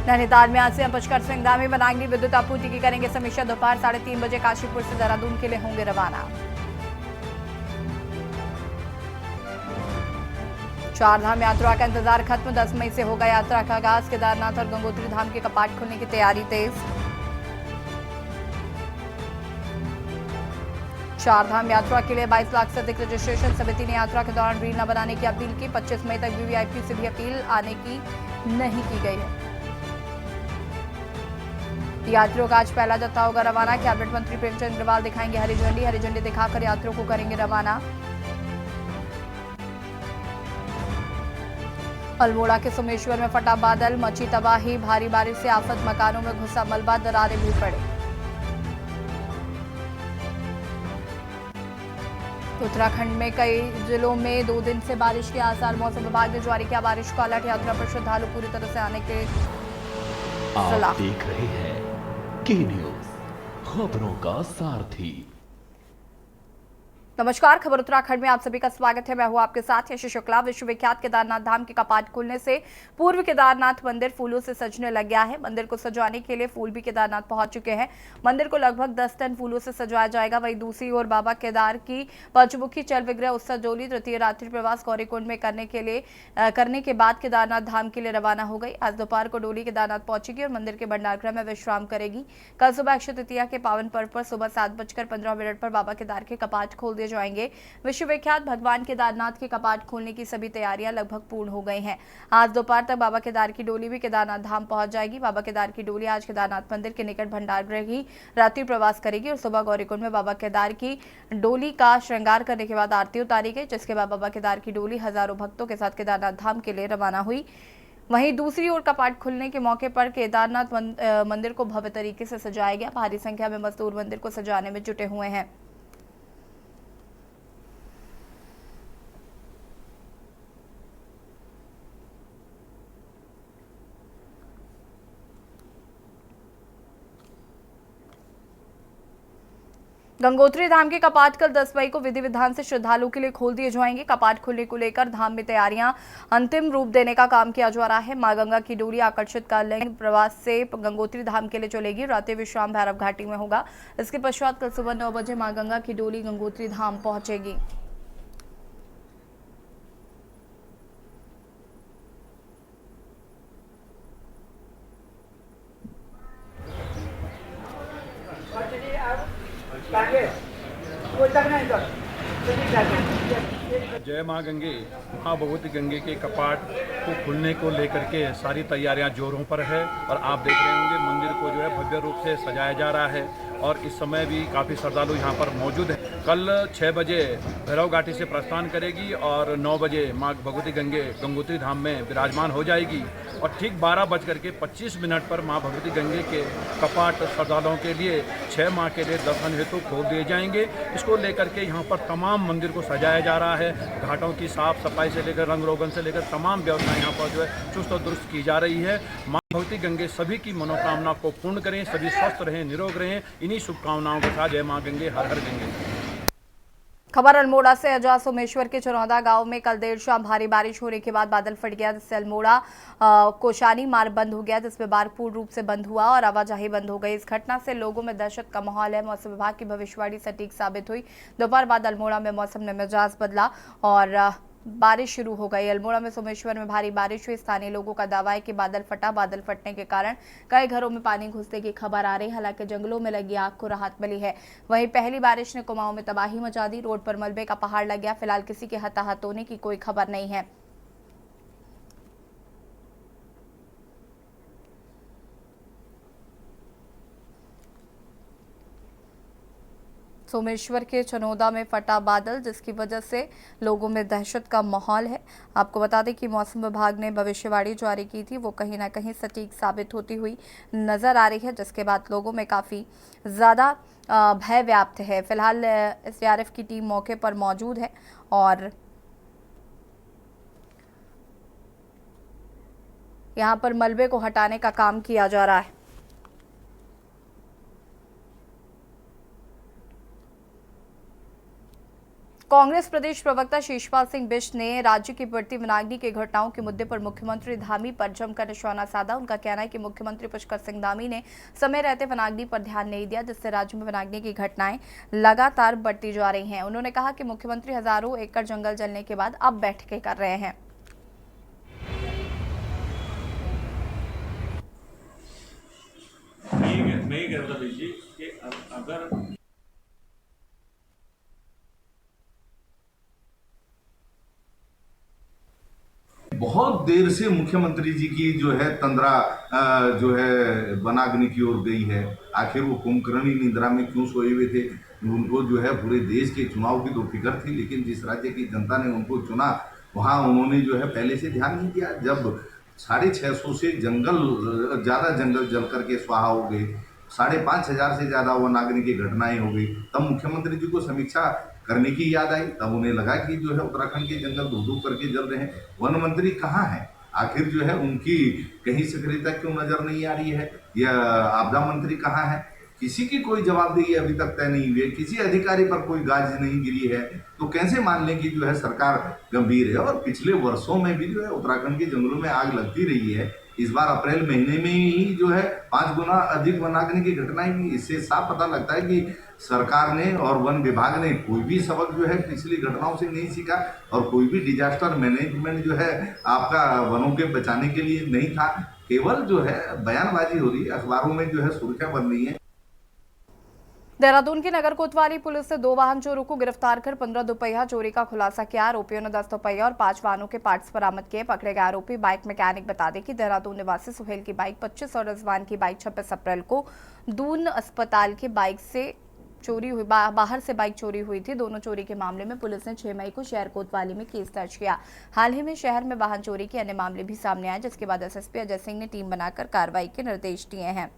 नैनीताल में आज से पुष्कर सिंह धामी बनांगी विद्युत आपूर्ति की करेंगे समीक्षा। दोपहर 3:30 बजे काशीपुर से देहरादून के लिए होंगे रवाना। चारधाम यात्रा का इंतजार खत्म, 10 मई से होगा यात्रा का आगाज। केदारनाथ और गंगोत्री धाम के कपाट खुलने की तैयारी तेज। चारधाम यात्रा के लिए 22 लाख से अधिक रजिस्ट्रेशन। समिति ने यात्रा के दौरान रील न बनाने की अपील की। 25 मई तक वीवीआईपी से भी अपील आने की नहीं की गई है। यात्रियों का आज पहला जत्था होगा रवाना। कैबिनेट मंत्री प्रेमचंद अग्रवाल दिखाएंगे हरी झंडी। हरी झंडी दिखाकर यात्रियों को करेंगे रवाना। अल्मोड़ा के सोमेश्वर में फटा बादल, मची तबाही। भारी बारिश से आफत, मकानों में घुसा मलबा, दरारें भी पड़े। उत्तराखंड में कई जिलों में 2 दिन से बारिश के आसार। मौसम विभाग ने जारी किया बारिश का अलर्ट। यात्रा पर श्रद्धालु पूरी तरह से आने के सलाह। आप देख रहे हैं के न्यूज, खबरों का सारथी। नमस्कार, खबर उत्तराखंड में आप सभी का स्वागत है। मैं हूं आपके साथ यश शुक्ला। विश्वविख्यात केदारनाथ धाम के कपाट खुलने से पूर्व केदारनाथ मंदिर फूलों से सजने लग गया है। मंदिर को सजाने के लिए फूल भी केदारनाथ पहुंच चुके हैं। मंदिर को लगभग 10 टन फूलों से सजाया जाएगा। वहीं दूसरी ओर बाबा केदार की पंचमुखी चल विग्रह उत्सव डोली तृतीय रात्रि प्रवास गौरीकुंड में करने के बाद केदारनाथ धाम के लिए रवाना हो गई। आज दोपहर को डोली केदारनाथ पहुंचेगी और मंदिर के भंडारगृह में विश्राम करेगी। कल सुबह अक्षय तृतीया के पावन पर्व पर सुबह 7:15 पर बाबा केदार के कपाट खोल दिए जाएंगे। विश्वविख्यात भगवान केदारनाथ के कपाट खोलने की सभी तैयारियां लगभग पूर्ण हो गई हैं। आज दोपहर तक बाबा केदार की डोली भी केदारनाथ धाम पहुंच जाएगी। बाबा केदार की डोली आज केदारनाथ मंदिर के निकट भंडारगृह ही रात्रि प्रवास करेगी और सुबह गौरीकुंड में बाबा केदार की डोली का श्रृंगार करने के बाद आरती उतारी गई, जिसके बाद बाबा केदार की डोली हजारों भक्तों के साथ केदारनाथ धाम के लिए रवाना हुई। वहीं दूसरी ओर कपाट खुलने के मौके पर केदारनाथ मंदिर को भव्य तरीके से सजाया गया। भारी संख्या में मजदूर मंदिर को सजाने में जुटे हुए हैं। गंगोत्री धाम के कपाट कल 10 मई को विधि विधान से श्रद्धालुओं के लिए खोल दिए जाएंगे। कपाट खुलने को लेकर धाम में तैयारियां अंतिम रूप देने का काम किया जा रहा है। मां गंगा की डोली आकर्षित कालीन प्रवास से गंगोत्री धाम के लिए चलेगी। रात्रि विश्राम भैरव घाटी में होगा। इसके पश्चात कल सुबह 9 बजे मां गंगा की डोली गंगोत्री धाम पहुंचेगी। जय मां गंगे। मां भगवती गंगे के कपाट को खुलने को लेकर के सारी तैयारियां जोरों पर है और आप देख रहे होंगे मंदिर को जो है भव्य रूप से सजाया जा रहा है और इस समय भी काफ़ी श्रद्धालु यहाँ पर मौजूद हैं। कल 6 बजे भैरव घाटी से प्रस्थान करेगी और 9 बजे मां भगवती गंगे गंगोत्री धाम में विराजमान हो जाएगी और ठीक 12:25 पर मां भगवती गंगे के कपाट श्रद्धालुओं के लिए 6 माह के लिए दर्शन हेतु खोल दिए जाएंगे। इसको लेकर के यहाँ पर तमाम मंदिर को सजाया जा रहा है। घाटों की साफ सफाई से लेकर रंग रोगन से लेकर तमाम व्यवस्थाएं यहाँ पर जो है चुस्त और दुरुस्त की जा रही है। मां भगवती गंगे सभी की मनोकामना को पूर्ण करें, सभी स्वस्थ रहें, निरोग रहें। इन्हीं शुभकामनाओं के साथ जय मां गंगे, हर हर गंगे। खबर अल्मोड़ा से। अजा सोमेश्वर के चरौदा गांव में कल देर शाम भारी बारिश होने के बाद बादल फट गया, जिससे अल्मोड़ा कोशानी मार्ग बंद हो गया, जिसमें मार्ग पूर्ण रूप से बंद हुआ और आवाजाही बंद हो गई। इस घटना से लोगों में दहशत का माहौल है। मौसम विभाग की भविष्यवाणी सटीक साबित हुई। दोपहर बाद अल्मोड़ा में मौसम ने मिजाज बदला और बारिश शुरू हो गई। अल्मोड़ा में सोमेश्वर में भारी बारिश हुई। स्थानीय लोगों का दावा है कि बादल फटा। बादल फटने के कारण कई घरों में पानी घुसने की खबर आ रही है। हालांकि जंगलों में लगी आग को राहत मिली है। वहीं पहली बारिश ने कुमाऊं में तबाही मचा दी। रोड पर मलबे का पहाड़ लग गया। फिलहाल किसी के हताहत होने की कोई खबर नहीं है। सोमेश्वर के चनौदा में फटा बादल, जिसकी वजह से लोगों में दहशत का माहौल है। आपको बता दें कि मौसम विभाग ने भविष्यवाणी जारी की थी, वो कहीं ना कहीं सटीक साबित होती हुई नजर आ रही है, जिसके बाद लोगों में काफ़ी ज़्यादा भय व्याप्त है। फिलहाल एसडीआरएफ की टीम मौके पर मौजूद है और यहाँ पर मलबे को हटाने का काम किया जा रहा है। कांग्रेस प्रदेश प्रवक्ता शेषपाल सिंह बिष्ट ने राज्य की बढ़ती वनाग्नि की घटनाओं के मुद्दे पर मुख्यमंत्री धामी पर जमकर निशाना साधा। उनका कहना है कि मुख्यमंत्री पुष्कर सिंह धामी ने समय रहते वनाग्नि पर ध्यान नहीं दिया, जिससे राज्य में वनाग्नि की घटनाएं लगातार बढ़ती जा रही हैं। उन्होंने कहा कि मुख्यमंत्री हजारों एकड़ जंगल जलने के बाद अब बैठकें कर रहे हैं। मैं ये कह रहा था जी कि अगर बहुत देर से मुख्यमंत्री जी की जो है तंद्रा जो है वनाग्नि की ओर गई है। आखिर वो कुंभकर्णी निद्रा में क्यों सोए हुए थे? उनको जो है पूरे देश के चुनाव की तो फिक्र थी, लेकिन जिस राज्य की जनता ने उनको चुना वहाँ उन्होंने जो है पहले से ध्यान नहीं दिया। जब 650 से ज़्यादा जंगल जल करके स्वाहा हो गए, 5,500 से ज़्यादा वनाग्नि की घटनाएं हो गई, तब मुख्यमंत्री जी को समीक्षा करने की याद आई। तब उन्हें लगा कि जो है उत्तराखंड के जंगल धू धू करके जल रहे हैं, वन मंत्री कहाँ है? आखिर जो है उनकी कहीं सक्रियता क्यों नजर नहीं आ रही है? या आपदा मंत्री कहाँ है? किसी की कोई जवाबदेही अभी तक तय नहीं हुई है, किसी अधिकारी पर कोई गाज नहीं गिरी है, तो कैसे मान लें कि जो है सरकार गंभीर है? और पिछले वर्षों में भी जो है उत्तराखंड के जंगलों में आग लगती रही है। इस बार अप्रैल महीने में ही जो है 5 गुना अधिक वनाग्नि की घटनाएं हुई। इससे साफ पता लगता है कि सरकार ने और वन विभाग ने कोई भी सबक जो है पिछली घटनाओं से नहीं सीखा, और कोई भी डिजास्टर मैनेजमेंट जो है आपका वनों के बचाने के लिए नहीं था। केवल जो है बयानबाजी हो रही है, अखबारों में जो है सुर्खियां बन रही है। देहरादून की नगर कोतवाली पुलिस ने 2 वाहन चोरों को गिरफ्तार कर 15 दोपहिया चोरी का खुलासा किया। आरोपियों ने 10 दोपहिया और 5 वाहनों के पार्ट्स बरामद किए। पकड़े गए आरोपी बाइक मैकेनिक। बता दें कि देहरादून निवासी सुहेल की बाइक 25 और रिजवान की बाइक 26 अप्रैल को दून अस्पताल के बाइक से चोरी हुई बाहर से बाइक चोरी हुई थी। दोनों चोरी के मामले में पुलिस ने 6 मई को शहर कोतवाली में केस दर्ज किया। हाल ही में शहर में वाहन चोरी के अन्य मामले भी सामने आए, जिसके बाद एसएसपी अजय सिंह ने टीम बनाकर कार्रवाई के निर्देश दिए हैं।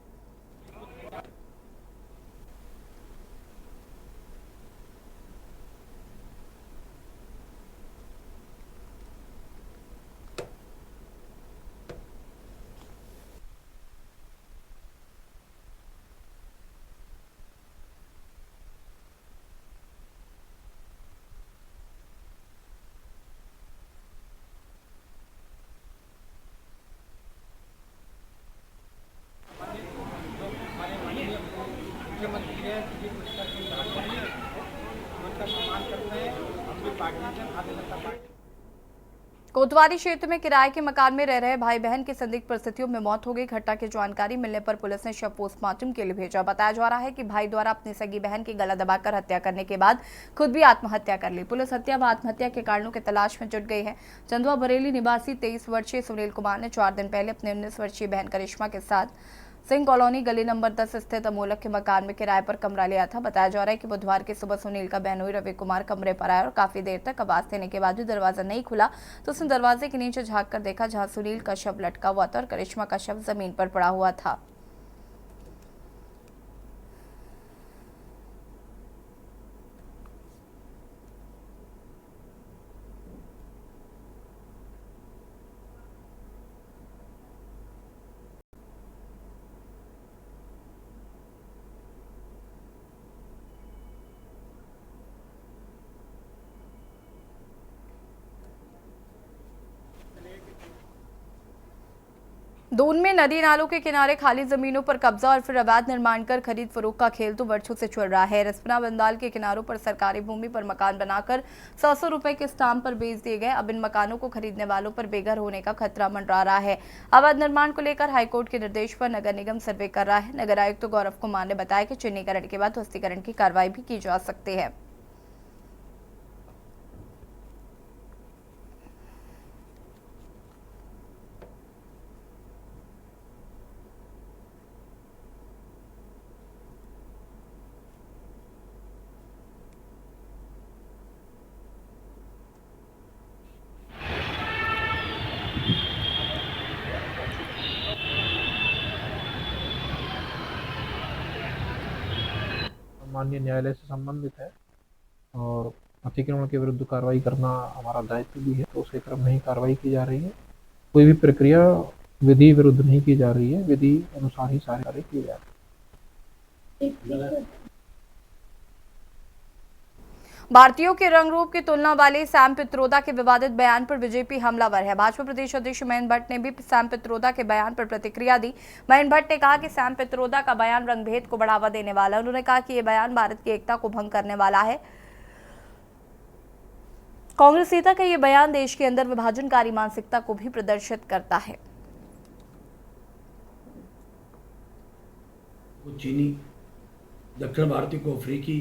कोतवाली क्षेत्र में किराए के मकान में रह रहे भाई बहन की संदिग्ध परिस्थितियों में मौत हो गई। घटना की जानकारी मिलने पर पुलिस ने शव पोस्टमार्टम के लिए भेजा। बताया जा रहा है कि भाई द्वारा अपनी सगी बहन की गला दबाकर हत्या करने के बाद खुद भी आत्महत्या कर ली। पुलिस हत्या व आत्महत्या के कारणों की तलाश में जुट गई है। चंदवा बरेली निवासी 23 वर्षीय सुनील कुमार ने 4 दिन पहले अपने 19 वर्षीय बहन करिश्मा के साथ सिंह कॉलोनी गली नंबर 10 स्थित अमोलक के मकान में किराए पर कमरा लिया था। बताया जा रहा है कि बुधवार की सुबह सुनील का बहनोई रवि कुमार कमरे पर आया और काफी देर तक आवाज देने के बाद भी दरवाजा नहीं खुला, तो उसने दरवाजे के नीचे झांक कर देखा, जहां सुनील का शव लटका हुआ था और करिश्मा का शव जमीन पर पड़ा हुआ था। दून में नदी नालों के किनारे खाली जमीनों पर कब्जा और फिर अवैध निर्माण कर खरीद फरोख्त का खेल तो वर्षों से चल रहा है। रिस्पना बंदाल के किनारों पर सरकारी भूमि पर मकान बनाकर 100 रुपए के स्टाम्प पर बेच दिए गए। अब इन मकानों को खरीदने वालों पर बेघर होने का खतरा मंडरा रहा है। अवैध निर्माण को लेकर हाईकोर्ट के निर्देश पर नगर निगम सर्वे कर रहा है। नगर आयुक्त गौरव कुमार ने बताया कि चिन्हीकरण के बाद ध्वस्तीकरण की कार्रवाई भी की जा सकती है। माननीय न्यायालय से संबंधित है और अतिक्रमण के विरुद्ध कार्रवाई करना हमारा दायित्व भी है, तो उसी क्रम में ही कार्रवाई की जा रही है। कोई भी प्रक्रिया विधि विरुद्ध नहीं की जा रही है, विधि अनुसार ही सारे कार्य किए जा रहे हैं। भारतीयों के रंग रूप की तुलना वाले सैम पित्रोदा के विवादित बयान पर बीजेपी हमलावर है। भाजपा प्रदेश अध्यक्ष महेंद्र भट्ट ने भी सैम पित्रोदा के बयान पर प्रतिक्रिया दी। महेंद्र भट्ट ने कहा कि सैम पित्रोदा का बयान रंगभेद को बढ़ावा देने वाला है। उन्होंने कहा कि यह बयान भारत की एकता को भंग करने वाला है। कांग्रेस नेता का यह बयान देश के अंदर विभाजनकारी मानसिकता को भी प्रदर्शित करता है। चीनी, दक्षिण भारतीय को अफ्रीकी,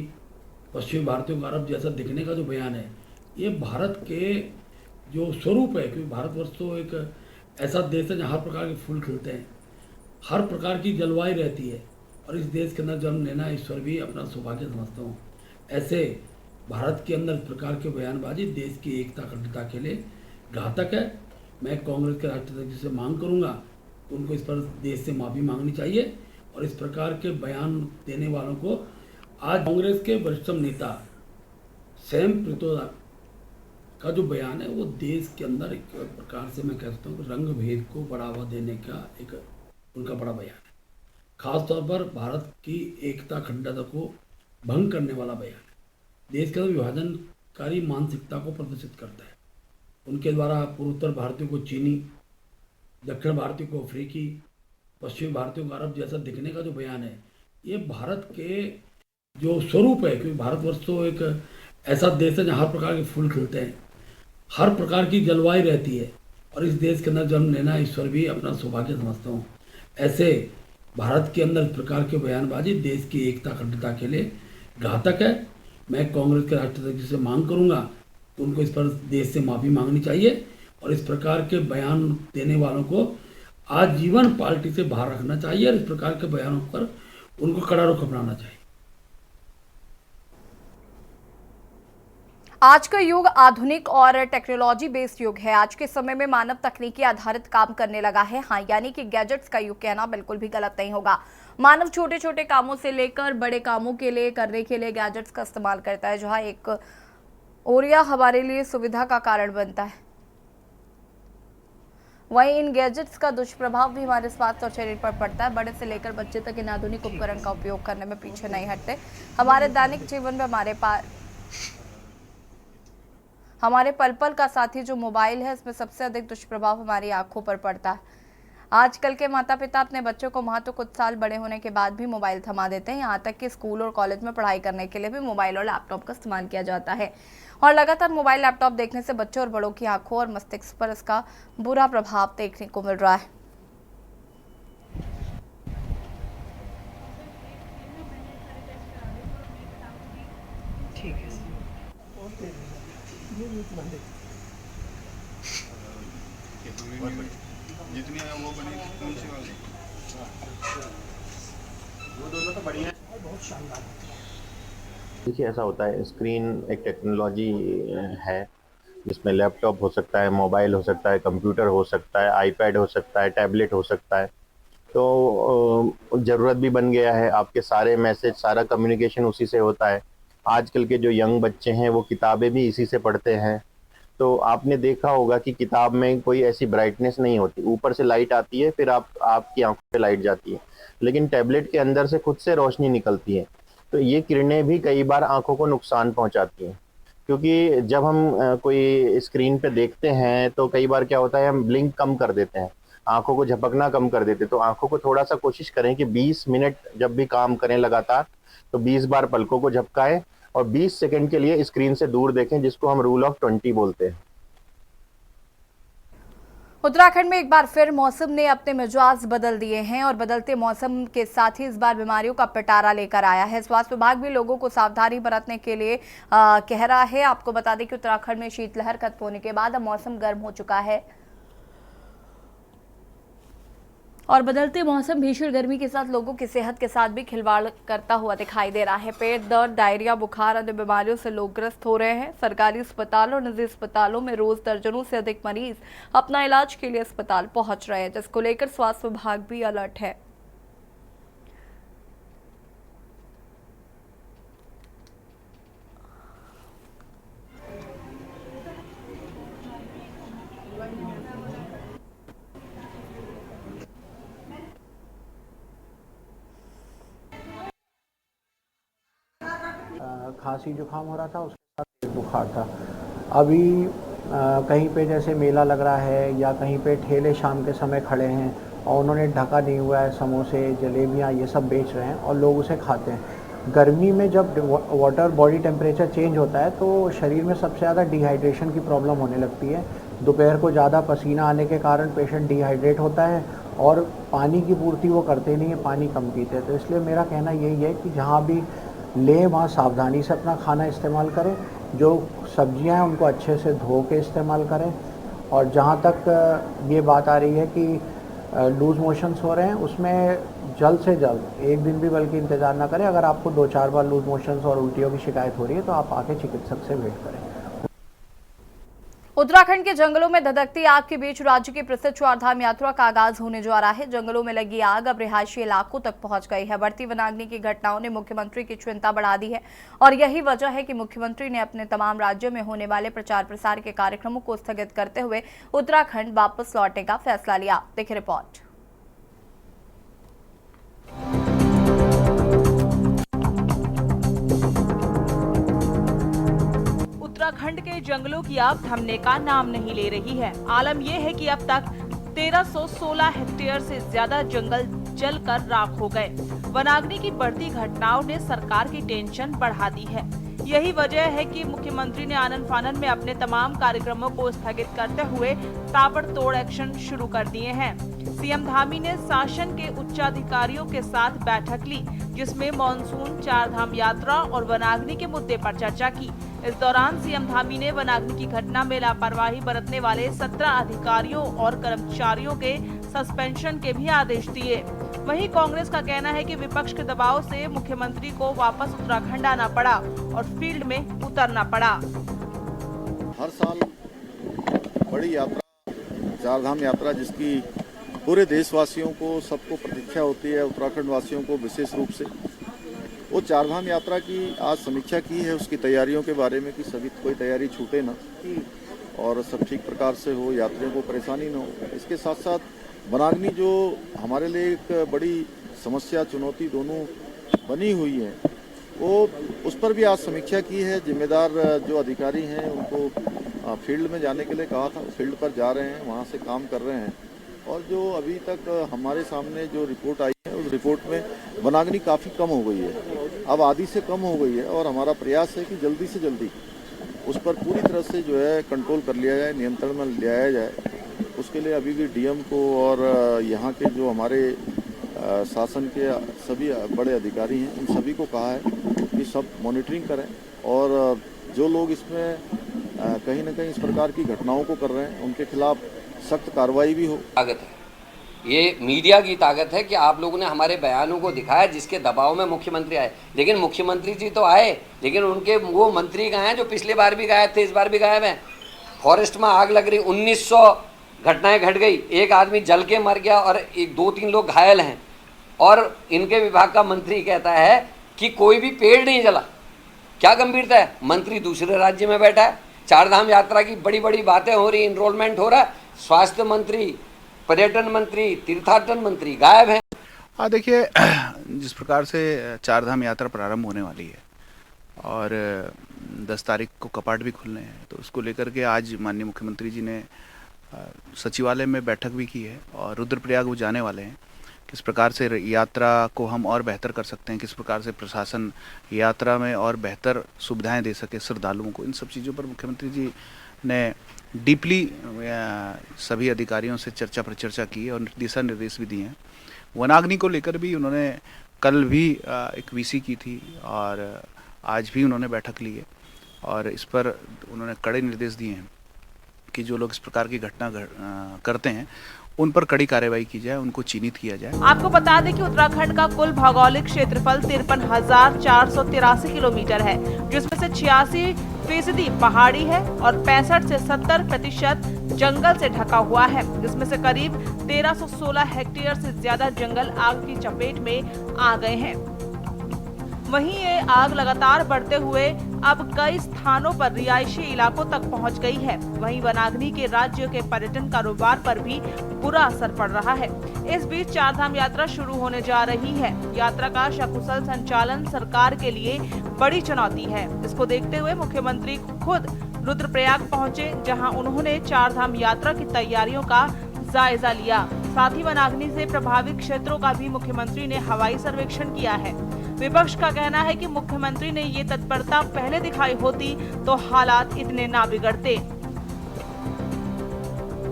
पश्चिमी भारतीयों को अरब जैसा दिखने का जो बयान है, ये भारत के जो स्वरूप है, क्योंकि भारतवर्ष तो एक ऐसा देश है जहाँ हर प्रकार के फूल खिलते हैं, हर प्रकार की जलवायु रहती है, और इस देश के अंदर जन्म लेना ईश्वर भी अपना सौभाग्य समझता हूँ। ऐसे भारत के अंदर इस प्रकार के बयानबाजी देश की एकता अखंडता के लिए घातक है। मैं कांग्रेस के राष्ट्रीय अध्यक्ष से मांग करूँगा, उनको इस पर देश से माफ़ी मांगनी चाहिए, और इस प्रकार के बयान देने वालों को आज कांग्रेस के वरिष्ठ नेता सैम पित्रोदा का जो बयान है वो देश के अंदर एक प्रकार से मैं कह सकता हूँ रंग भेद को बढ़ावा देने का एक उनका बड़ा बयान है। खासतौर पर भारत की एकता अखंडता को भंग करने वाला बयान है। देश के अंदर विभाजनकारी मानसिकता को प्रदर्शित करता है। उनके द्वारा पूर्वोत्तर भारतीयों को चीनी, दक्षिण भारतीय को अफ्रीकी, पश्चिमी भारतीयों को अरब जैसा दिखने का जो बयान है, ये भारत के जो स्वरूप है, क्योंकि भारतवर्ष तो एक ऐसा देश है जहाँ हर प्रकार के फूल खिलते हैं, हर प्रकार की जलवायु रहती है, और इस देश के अंदर जन्म लेना ईश्वर भी अपना सौभाग्य समझता हूँ। ऐसे भारत के अंदर इस प्रकार के बयानबाजी देश की एकता अखंडता के लिए घातक है। मैं कांग्रेस के राष्ट्रीय अध्यक्ष से मांग करूँगा, उनको इस पर देश से माफ़ी मांगनी चाहिए, और इस प्रकार के बयान देने वालों को आजीवन पार्टी से बाहर रखना चाहिए, और इस प्रकार के बयानों पर उनको कड़ा रुख अपनाना चाहिए। आज का युग आधुनिक और टेक्नोलॉजी बेस्ड युग है। आज के समय में मानव तकनीकी आधारित काम करने लगा है। हाँ, यानी कि गैजेट्स का युग कहना बिल्कुल भी गलत नहीं होगा। मानव छोटे छोटे कामों से लेकर बड़े कामों के लिए करने के लिए गैजेट्स का इस्तेमाल करता है, जहाँ एक ओरिया हमारे लिए सुविधा का कारण बनता है, वहीं इन गैजेट्स का दुष्प्रभाव भी हमारे स्वास्थ्य और शरीर पर पड़ता है। बड़े से लेकर बच्चे तक इन आधुनिक उपकरण का उपयोग करने में पीछे नहीं हटते। हमारे दैनिक जीवन में हमारे पल पल का साथी जो मोबाइल है, इसमें सबसे अधिक दुष्प्रभाव हमारी आंखों पर पड़ता है। आजकल के माता पिता अपने बच्चों को महत्व कुछ साल बड़े होने के बाद भी मोबाइल थमा देते हैं। यहाँ तक कि स्कूल और कॉलेज में पढ़ाई करने के लिए भी मोबाइल और लैपटॉप का इस्तेमाल किया जाता है, और लगातार मोबाइल लैपटॉप देखने से बच्चों और बड़ों की आंखों और मस्तिष्क पर इसका बुरा प्रभाव देखने को मिल रहा है। जितनी है वो बड़ी नीचे वाली वो दोनों तो बढ़िया है, बहुत शानदार। देखिए, ऐसा होता है, स्क्रीन एक टेक्नोलॉजी है जिसमें लैपटॉप हो सकता है, मोबाइल हो सकता है, कंप्यूटर हो सकता है, आईपैड हो सकता है, टैबलेट हो सकता है। तो ज़रूरत भी बन गया है, आपके सारे मैसेज, सारा कम्युनिकेशन उसी से होता है। आजकल के जो यंग बच्चे हैं वो किताबें भी इसी से पढ़ते हैं। तो आपने देखा होगा कि किताब में कोई ऐसी ब्राइटनेस नहीं होती, ऊपर से लाइट आती है, फिर आपकी आंखों पे लाइट जाती है, लेकिन टैबलेट के अंदर से खुद से रोशनी निकलती है। तो ये किरणें भी कई बार आंखों को नुकसान पहुंचाती हैं, क्योंकि जब हम कोई स्क्रीन पे देखते हैं तो कई बार क्या होता है, हम ब्लिंक कम कर देते हैं, आंखों को झपकना कम कर देते हैं। तो आंखों को थोड़ा सा कोशिश करें कि 20 मिनट जब भी काम करें लगातार, तो 20 बार पलकों को झपकाएं और 20 सेकंड के लिए स्क्रीन से दूर देखें, जिसको हम रूल ऑफ 20 बोलते हैं। उत्तराखंड में एक बार फिर मौसम ने अपने मिजाज बदल दिए हैं, और बदलते मौसम के साथ ही इस बार बीमारियों का पिटारा लेकर आया है। स्वास्थ्य विभाग भी लोगों को सावधानी बरतने के लिए कह रहा है। आपको बता दें कि उत्तराखंड में शीतलहर खत्म होने के बाद अब मौसम गर्म हो चुका है, और बदलते मौसम भीषण गर्मी के साथ लोगों की सेहत के साथ भी खिलवाड़ करता हुआ दिखाई दे रहा है। पेट दर्द, डायरिया, बुखार आदि बीमारियों से लोग ग्रस्त हो रहे हैं। सरकारी अस्पतालों और निजी अस्पतालों में रोज दर्जनों से अधिक मरीज अपना इलाज के लिए अस्पताल पहुंच रहे हैं, जिसको लेकर स्वास्थ्य विभाग भी अलर्ट है। खांसी जुकाम हो रहा था, उसके बुखार था। अभी कहीं पे जैसे मेला लग रहा है या कहीं पे ठेले शाम के समय खड़े हैं और उन्होंने ढका नहीं हुआ है, समोसे जलेबियाँ ये सब बेच रहे हैं और लोग उसे खाते हैं। गर्मी में जब वाटर बॉडी टेम्परेचर चेंज होता है तो शरीर में सबसे ज़्यादा डिहाइड्रेशन की प्रॉब्लम होने लगती है। दोपहर को ज़्यादा पसीना आने के कारण पेशेंट डिहाइड्रेट होता है और पानी की पूर्ति वो करते नहीं है, पानी कम पीते हैं। तो इसलिए मेरा कहना यही है कि जहाँ भी ले वहाँ सावधानी से अपना खाना इस्तेमाल करें, जो सब्जियां हैं उनको अच्छे से धो के इस्तेमाल करें। और जहाँ तक ये बात आ रही है कि लूज़ मोशंस हो रहे हैं, उसमें जल्द से जल्द एक दिन भी बल्कि इंतज़ार ना करें। अगर आपको 2-4 बार लूज़ मोशंस और उल्टियों की शिकायत हो रही है तो आप आके चिकित्सक से भेंट करें। उत्तराखंड के जंगलों में धधकती आग के बीच राज्य की प्रसिद्ध चारधाम यात्रा का आगाज होने जा रहा है। जंगलों में लगी आग अब रिहायशी इलाकों तक पहुंच गई है। बढ़ती वनाग्नि की घटनाओं ने मुख्यमंत्री की चिंता बढ़ा दी है और यही वजह है कि मुख्यमंत्री ने अपने तमाम राज्यों में होने वाले प्रचार प्रसार के कार्यक्रमों को स्थगित करते हुए उत्तराखंड वापस लौटने का फैसला लिया। देखिए रिपोर्ट। उत्तराखंड के जंगलों की आग थमने का नाम नहीं ले रही है। आलम यह है कि अब तक 1316 हेक्टेयर से ज्यादा जंगल जलकर राख हो गए। वनाग्नि की बढ़ती घटनाओं ने सरकार की टेंशन बढ़ा दी है। यही वजह है कि मुख्यमंत्री ने आनन फानन में अपने तमाम कार्यक्रमों को स्थगित करते हुए ताबड़तोड़ एक्शन शुरू कर दिए हैं। सीएम धामी ने शासन के उच्चाधिकारियों के साथ बैठक ली, जिसमें मॉनसून, चारधाम यात्रा और वनाग्नि के मुद्दे पर चर्चा की। इस दौरान सीएम धामी ने वनाग्नि की घटना में लापरवाही बरतने वाले 17 अधिकारियों और कर्मचारियों के सस्पेंशन के भी आदेश दिए। वहीं कांग्रेस का कहना है कि विपक्ष के दबाव से मुख्यमंत्री को वापस उत्तराखंड आना पड़ा और फील्ड में उतरना पड़ा। हर साल बड़ी यात्रा, चारधाम यात्रा, जिसकी पूरे देशवासियों को, सबको प्रतीक्षा होती है, उत्तराखंड वासियों को विशेष रूप से, वो चारधाम यात्रा की आज समीक्षा की है, उसकी तैयारियों के बारे में कि सभी कोई तैयारी छूटे ना और सब ठीक प्रकार से हो, यात्रियों को परेशानी न हो। इसके साथ साथ वनाग्नि जो हमारे लिए एक बड़ी समस्या, चुनौती दोनों बनी हुई है, वो उस पर भी आज समीक्षा की है। जिम्मेदार जो अधिकारी हैं उनको फील्ड में जाने के लिए कहा था, फील्ड पर जा रहे हैं, वहाँ से काम कर रहे हैं। और जो अभी तक हमारे सामने जो रिपोर्ट आई है, उस रिपोर्ट में वनाग्नि काफ़ी कम हो गई है, अब आधी से कम हो गई है। और हमारा प्रयास है कि जल्दी से जल्दी उस पर पूरी तरह से जो है कंट्रोल कर लिया जाए, नियंत्रण में लिया जाए। उसके लिए अभी भी डीएम को और यहाँ के जो हमारे शासन के सभी बड़े अधिकारी हैं, उन सभी को कहा है कि सब मॉनिटरिंग करें और जो लोग इसमें कहीं ना कहीं इस प्रकार की घटनाओं को कर रहे हैं, उनके खिलाफ सख्त कार्रवाई भी हो। ताकत है, ये मीडिया की ताकत है कि आप लोगों ने हमारे बयानों को दिखाया, जिसके दबाव में मुख्यमंत्री आए। लेकिन मुख्यमंत्री जी तो आए, लेकिन उनके वो मंत्री कहाँ हैं जो पिछली बार भी गायब थे, इस बार भी गायब हैं। फॉरेस्ट में आग लग रही, 1900 घटनाएं घट गई, एक आदमी जल के मर गया और 2-3 लोग घायल हैं। और इनके विभाग का मंत्री कहता है कि कोई भी पेड़ नहीं जला। क्या गंभीरता है? मंत्री दूसरे राज्य में बैठा है। चारधाम यात्रा की बड़ी बड़ी बातें हो रही, इनरोलमेंट हो रहा है, स्वास्थ्य मंत्री, पर्यटन मंत्री, तीर्थाटन मंत्री गायब हैं। हाँ, देखिए, जिस प्रकार से चारधाम यात्रा प्रारंभ होने वाली है और 10 तारीख को कपाट भी खुलने हैं, तो उसको लेकर के आज माननीय मुख्यमंत्री जी ने सचिवालय में बैठक भी की है और रुद्रप्रयाग वो जाने वाले हैं। किस प्रकार से यात्रा को हम और बेहतर कर सकते हैं, किस प्रकार से प्रशासन यात्रा में और बेहतर सुविधाएं दे सके श्रद्धालुओं को, इन सब चीज़ों पर मुख्यमंत्री जी ने डीपली सभी अधिकारियों से चर्चा पर चर्चा की और दिशा निर्देश भी दिए हैं। वनाग्नि को लेकर भी उन्होंने कल भी एक वीसी की थी और आज भी उन्होंने बैठक ली है और इस पर उन्होंने कड़े निर्देश दिए हैं कि जो लोग इस प्रकार की घटना करते हैं उन पर कड़ी कार्रवाई की जाए, उनको चिन्हित किया जाए। आपको बता दें कि उत्तराखंड का कुल भौगोलिक क्षेत्रफल 53,483 किलोमीटर है, जिसमें से 86% पहाड़ी है और 65 से 70% जंगल से ढका हुआ है, जिसमें से करीब 1316 हेक्टेयर से ज्यादा जंगल आग की चपेट में आ गए हैं। वहीं ये आग लगातार बढ़ते हुए अब कई स्थानों पर रिहायशी इलाकों तक पहुंच गई है। वहीं वनाग्नि के राज्य के पर्यटन कारोबार पर भी बुरा असर पड़ रहा है। इस बीच चारधाम यात्रा शुरू होने जा रही है। यात्रा का सकुशल संचालन सरकार के लिए बड़ी चुनौती है। इसको देखते हुए मुख्यमंत्री खुद रुद्रप्रयाग पहुंचे, जहां उन्होंने चारधाम यात्रा की तैयारियों का जायजा लिया। साथ ही वनाग्नि से प्रभावित क्षेत्रों का भी मुख्यमंत्री ने हवाई सर्वेक्षण किया है। विपक्ष का कहना है कि मुख्यमंत्री ने ये तत्परता पहले दिखाई होती तो हालात इतने ना बिगड़ते।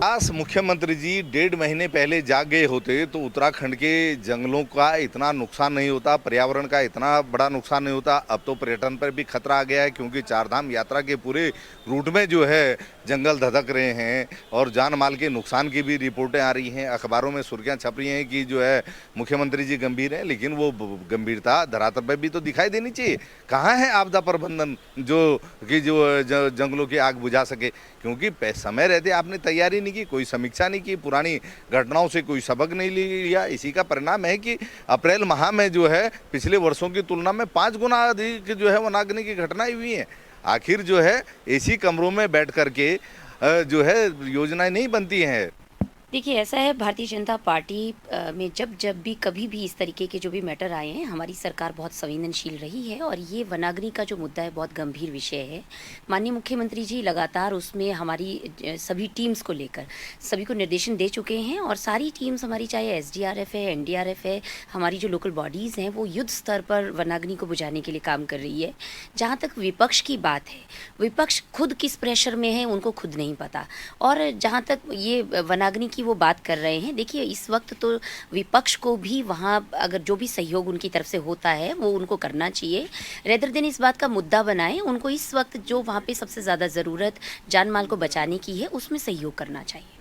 आज मुख्यमंत्री जी 1.5 महीने पहले जाग गए होते तो उत्तराखंड के जंगलों का इतना नुकसान नहीं होता, पर्यावरण का इतना बड़ा नुकसान नहीं होता। अब तो पर्यटन पर भी खतरा आ गया है, क्योंकि चारधाम यात्रा के पूरे रूट में जो है जंगल धधक रहे हैं और जान माल के नुकसान की भी रिपोर्टें आ रही हैं। अखबारों में सुर्खियां छप रही हैं कि जो है मुख्यमंत्री जी गंभीर हैं, लेकिन वो गंभीरता धरातल पर भी तो दिखाई देनी चाहिए। कहाँ है आपदा प्रबंधन जो जंगलों की आग बुझा सके? क्योंकि समय रहते आपने तैयारी नहीं की, कोई समीक्षा नहीं की, पुरानी घटनाओं से कोई सबक नहीं लिया। इसी का परिणाम है कि अप्रैल माह में जो है पिछले वर्षों की तुलना में 5 गुना अधिक जो है वनाग्नि की घटनाएं हुई हैं। आखिर जो है एसी कमरों में बैठ करके जो है योजनाएं नहीं बनती हैं। देखिए, ऐसा है, भारतीय जनता पार्टी में जब भी कभी भी इस तरीके के जो भी मैटर आए हैं, हमारी सरकार बहुत संवेदनशील रही है और ये वनाग्नि का जो मुद्दा है बहुत गंभीर विषय है। माननीय मुख्यमंत्री जी लगातार उसमें हमारी सभी टीम्स को लेकर सभी को निर्देशन दे चुके हैं और सारी टीम्स हमारी, चाहे एसडीआरएफ है, एनडीआरएफ है, हमारी जो लोकल बॉडीज़ हैं, वो युद्ध स्तर पर वनाग्नि को बुझाने के लिए काम कर रही है। जहाँ तक विपक्ष की बात है, विपक्ष खुद किस प्रेशर में है उनको खुद नहीं पता। और जहाँ तक ये वनाग्नि वो बात कर रहे हैं, देखिए इस वक्त तो विपक्ष को भी वहाँ अगर जो भी सहयोग उनकी तरफ से होता है वो उनको करना चाहिए। रेदर देन इस बात का मुद्दा बनाएं, उनको इस वक्त जो वहाँ पे सबसे ज़्यादा ज़रूरत जान माल को बचाने की है उसमें सहयोग करना चाहिए।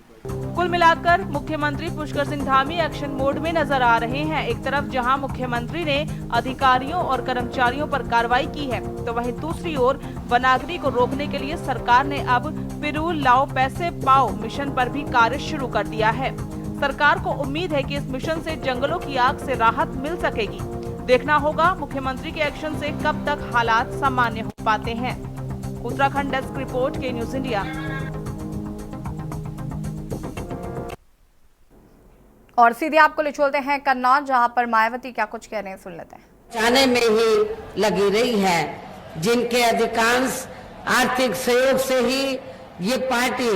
कुल मिलाकर मुख्यमंत्री पुष्कर सिंह धामी एक्शन मोड में नजर आ रहे हैं। एक तरफ जहां मुख्यमंत्री ने अधिकारियों और कर्मचारियों पर कार्रवाई की है, तो वहीं दूसरी ओर वनाग्नि को रोकने के लिए सरकार ने अब पिरूल लाओ पैसे पाओ मिशन पर भी कार्य शुरू कर दिया है। सरकार को उम्मीद है कि इस मिशन से जंगलों की आग से राहत मिल सकेगी। देखना होगा मुख्यमंत्री के एक्शन से कब तक हालात सामान्य हो पाते हैं। उत्तराखंड डेस्क रिपोर्ट के न्यूज इंडिया। और सीधे आपको ले चलते हैं कन्नौज, जहां पर मायावती क्या कुछ कह रहे हैं, सुन लेते हैं। जाने में ही लगी रही है, जिनके अधिकांश आर्थिक सहयोग से ही ये पार्टी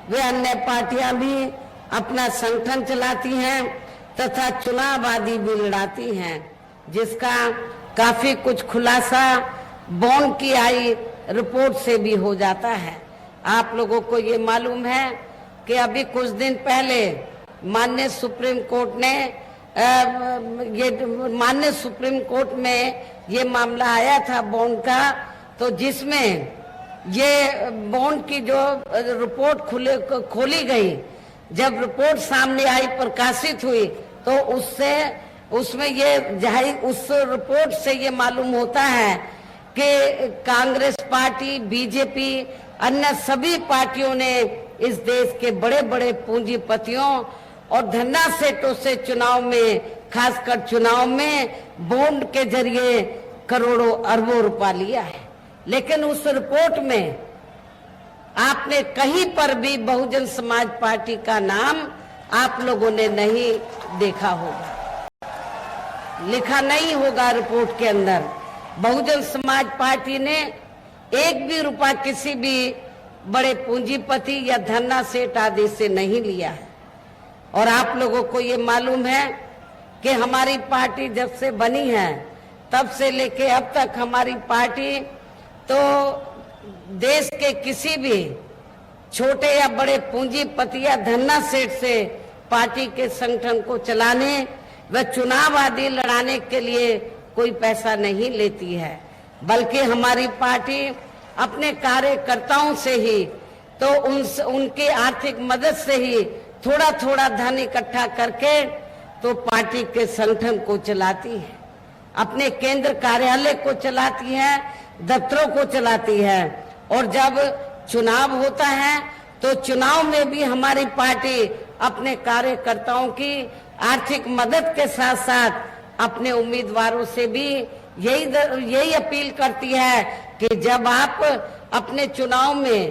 वे अन्य पार्टियां भी अपना संगठन चलाती हैं तथा चुनाव आदि भी लड़ाती हैं, जिसका काफी कुछ खुलासा बॉन्ड की आई रिपोर्ट से भी हो जाता है। आप लोगों को ये मालूम है कि अभी कुछ दिन पहले माननीय सुप्रीम कोर्ट में ये मामला आया था बॉन्ड का, तो जिसमें ये बॉन्ड की जो रिपोर्ट खोली गई, जब रिपोर्ट सामने आई, प्रकाशित हुई, तो उसमें ये उस रिपोर्ट से ये मालूम होता है कि कांग्रेस पार्टी, बीजेपी, अन्य सभी पार्टियों ने इस देश के बड़े बड़े पूंजीपतियों और धन्ना सेठों से चुनाव में, खासकर चुनाव में बॉन्ड के जरिए करोड़ों अरबों रुपया लिया है। लेकिन उस रिपोर्ट में आपने कहीं पर भी बहुजन समाज पार्टी का नाम आप लोगों ने नहीं देखा होगा, लिखा नहीं होगा रिपोर्ट के अंदर। बहुजन समाज पार्टी ने एक भी रुपया किसी भी बड़े पूंजीपति या धन्ना सेठ आदि से नहीं लिया है। और आप लोगों को ये मालूम है कि हमारी पार्टी जब से बनी है तब से लेके अब तक हमारी पार्टी तो देश के किसी भी छोटे या बड़े पूंजीपति या धन्ना सेठ से पार्टी के संगठन को चलाने व चुनाव आदि लड़ाने के लिए कोई पैसा नहीं लेती है, बल्कि हमारी पार्टी अपने कार्यकर्ताओं से ही, तो उनके आर्थिक मदद से ही थोड़ा थोड़ा धन इकट्ठा करके तो पार्टी के संगठन को चलाती है, अपने केंद्र कार्यालय को चलाती है, दफ्तरों को चलाती है। और जब चुनाव होता है तो चुनाव में भी हमारी पार्टी अपने कार्यकर्ताओं की आर्थिक मदद के साथ साथ अपने उम्मीदवारों से भी यही अपील करती है कि जब आप अपने चुनाव में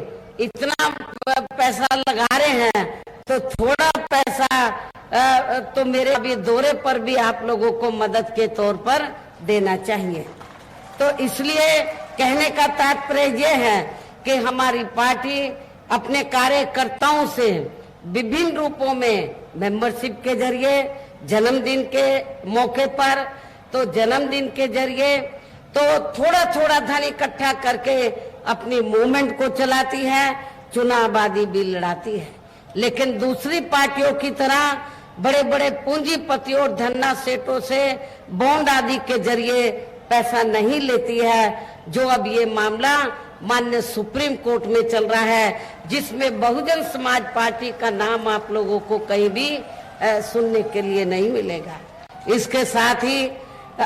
इतना पैसा लगा रहे हैं तो थोड़ा पैसा तो मेरे अभी दौरे पर भी आप लोगों को मदद के तौर पर देना चाहिए। तो इसलिए कहने का तात्पर्य ये है कि हमारी पार्टी अपने कार्यकर्ताओं से विभिन्न रूपों में मेंबरशिप के जरिए, जन्मदिन के मौके पर तो जन्मदिन के जरिए तो थोड़ा थोड़ा धन इकट्ठा करके अपनी मूवमेंट को चलाती है, चुनावादी भी लड़ाती है। लेकिन दूसरी पार्टियों की तरह बड़े बड़े पूंजीपतियों और धन्ना सेठों से बॉन्ड आदि के जरिए पैसा नहीं लेती है, जो अब ये मामला माननीय सुप्रीम कोर्ट में चल रहा है, जिसमें बहुजन समाज पार्टी का नाम आप लोगों को कहीं भी सुनने के लिए नहीं मिलेगा। इसके साथ ही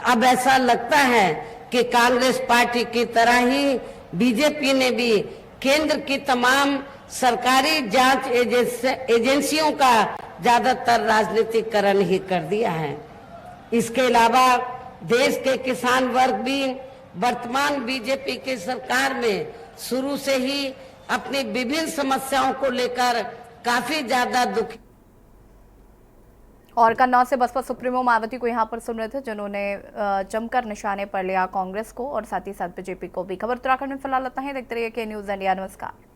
अब ऐसा लगता है कि कांग्रेस पार्टी की तरह ही बीजेपी ने भी केंद्र की तमाम सरकारी जांच एजेंसियों का ज्यादातर राजनीतिकरण ही कर दिया है। इसके अलावा देश के किसान वर्ग भी वर्तमान बीजेपी की सरकार में शुरू से ही अपनी विभिन्न समस्याओं को लेकर काफी ज्यादा दुखी। और कन्नौज से बसपा सुप्रीमो मायावती को यहां पर सुन रहे थे, जिन्होंने जमकर निशाने पर लिया कांग्रेस को और साथ ही साथ बीजेपी को भी। खबर उत्तराखंड में फिलहाल आता है, देखते रहिए के न्यूज़ इंडिया। नमस्कार।